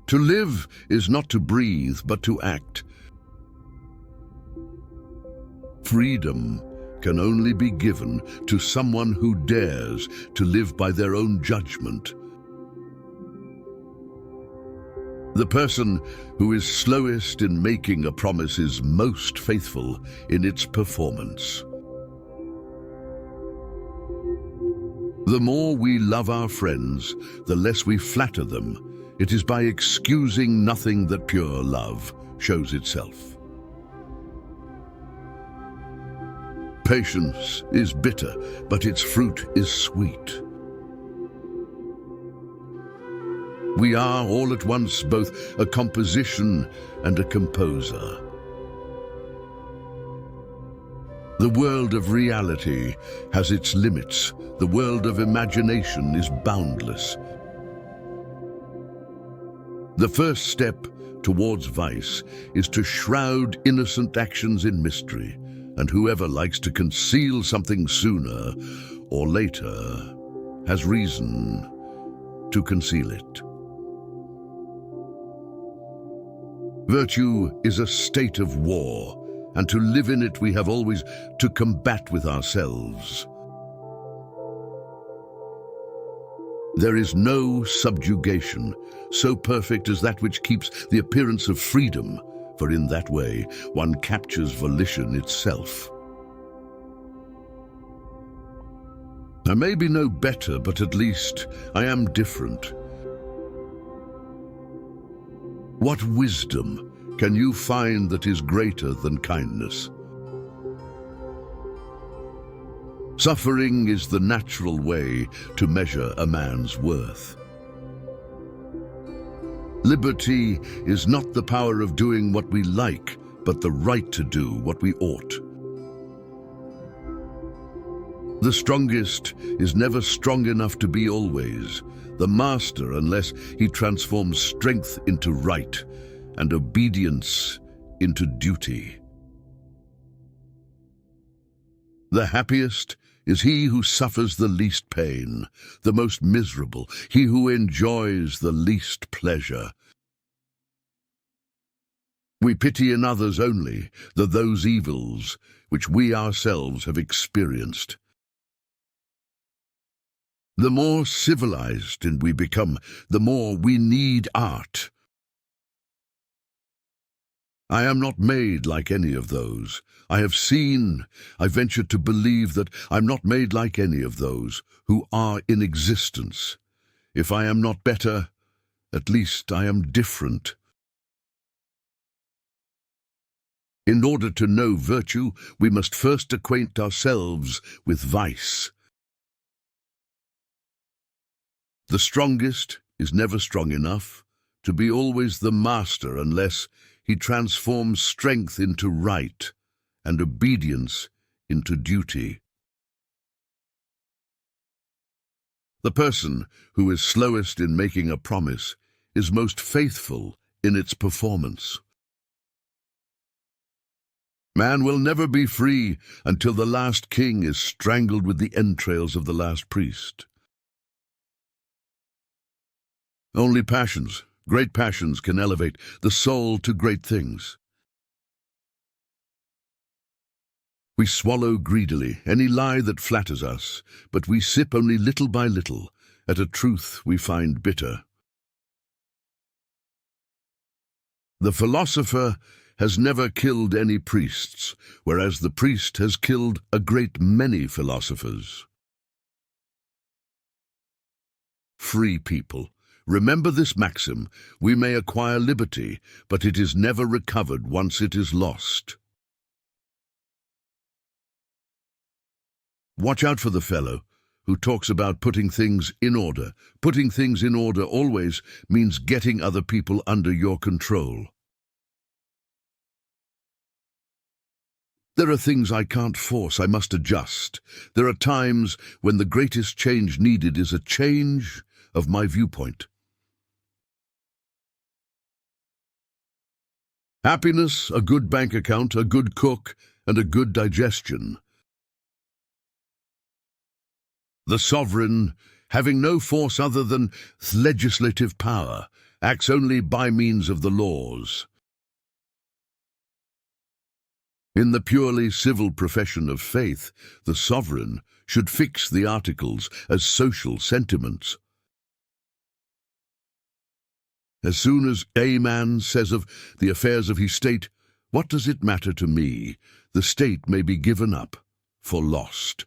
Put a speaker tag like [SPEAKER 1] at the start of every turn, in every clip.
[SPEAKER 1] To live is not to breathe, but to act. Freedom can only be given to someone who dares to live by their own judgment. The person who is slowest in making a promise is most faithful in its performance. The more we love our friends, the less we flatter them. It is by excusing nothing that pure love shows itself. Patience is bitter, but its fruit is sweet. We are all at once both a composition and a composer. The world of reality has its limits. The world of imagination is boundless. The first step towards vice is to shroud innocent actions in mystery, and whoever likes to conceal something sooner or later has reason to conceal it. Virtue is a state of war, and to live in it we have always to combat with ourselves. There is no subjugation so perfect as that which keeps the appearance of freedom, for in that way one captures volition itself. I may be no better, but at least I am different. What wisdom can you find that is greater than kindness? Suffering is the natural way to measure a man's worth. Liberty is not the power of doing what we like, but the right to do what we ought. The strongest is never strong enough to be always the master unless he transforms strength into right and obedience into duty. The happiest is he who suffers the least pain, the most miserable, he who enjoys the least pleasure. We pity in others only those evils which we ourselves have experienced. The more civilized we become, the more we need art. I am not made like any of those. I venture to believe that I'm not made like any of those who are in existence. If I am not better, at least I am different. In order to know virtue, we must first acquaint ourselves with vice. The strongest is never strong enough to be always the master unless he transforms strength into right and obedience into duty. The person who is slowest in making a promise is most faithful in its performance. Man will never be free until the last king is strangled with the entrails of the last priest. Only passions, great passions, can elevate the soul to great things. We swallow greedily any lie that flatters us, but we sip only little by little at a truth we find bitter. The philosopher has never killed any priests, whereas the priest has killed a great many philosophers. Free people, remember this maxim: we may acquire liberty, but it is never recovered once it is lost. Watch out for the fellow who talks about putting things in order. Putting things in order always means getting other people under your control. There are things I can't force, I must adjust. There are times when the greatest change needed is a change of my viewpoint. Happiness, a good bank account, a good cook, and a good digestion. The sovereign, having no force other than legislative power, acts only by means of the laws. In the purely civil profession of faith, the sovereign should fix the articles as social sentiments. As soon as a man says of the affairs of his state, "What does it matter to me?" the state may be given up for lost.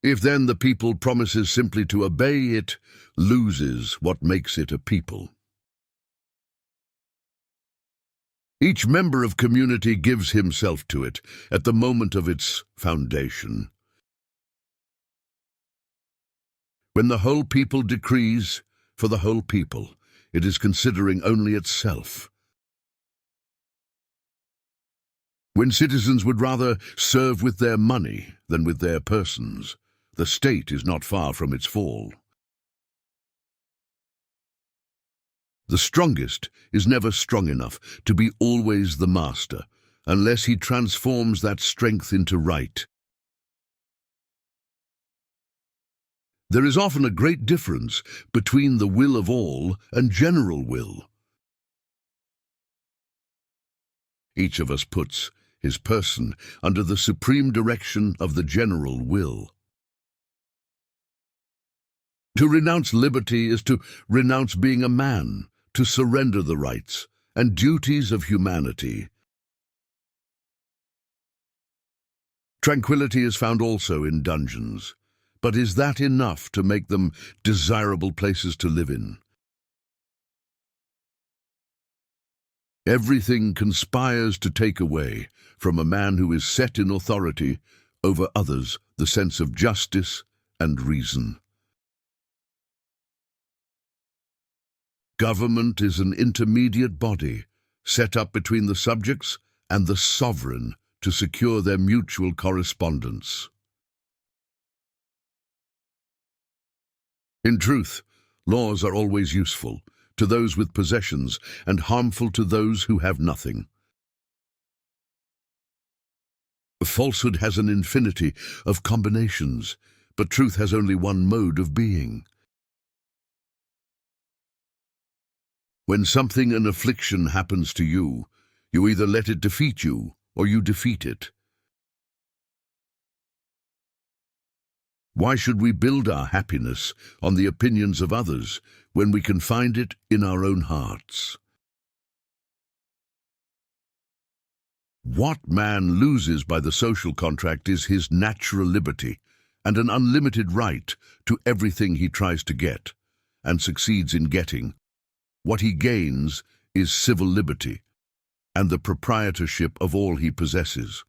[SPEAKER 1] If then the people promises simply to obey, it loses what makes it a people. Each member of community gives himself to it at the moment of its foundation. When the whole people decrees for the whole people, it is considering only itself. When citizens would rather serve with their money than with their persons, the state is not far from its fall. The strongest is never strong enough to be always the master, unless he transforms that strength into right. There is often a great difference between the will of all and general will. Each of us puts his person under the supreme direction of the general will. To renounce liberty is to renounce being a man, to surrender the rights and duties of humanity. Tranquility is found also in dungeons, but is that enough to make them desirable places to live in? Everything conspires to take away from a man who is set in authority over others the sense of justice and reason. Government is an intermediate body set up between the subjects and the sovereign to secure their mutual correspondence. In truth, laws are always useful to those with possessions and harmful to those who have nothing. Falsehood has an infinity of combinations, but truth has only one mode of being. When something, an affliction, happens to you, you either let it defeat you or you defeat it. Why should we build our happiness on the opinions of others when we can find it in our own hearts? What man loses by the social contract is his natural liberty and an unlimited right to everything he tries to get and succeeds in getting. What he gains is civil liberty and the proprietorship of all he possesses.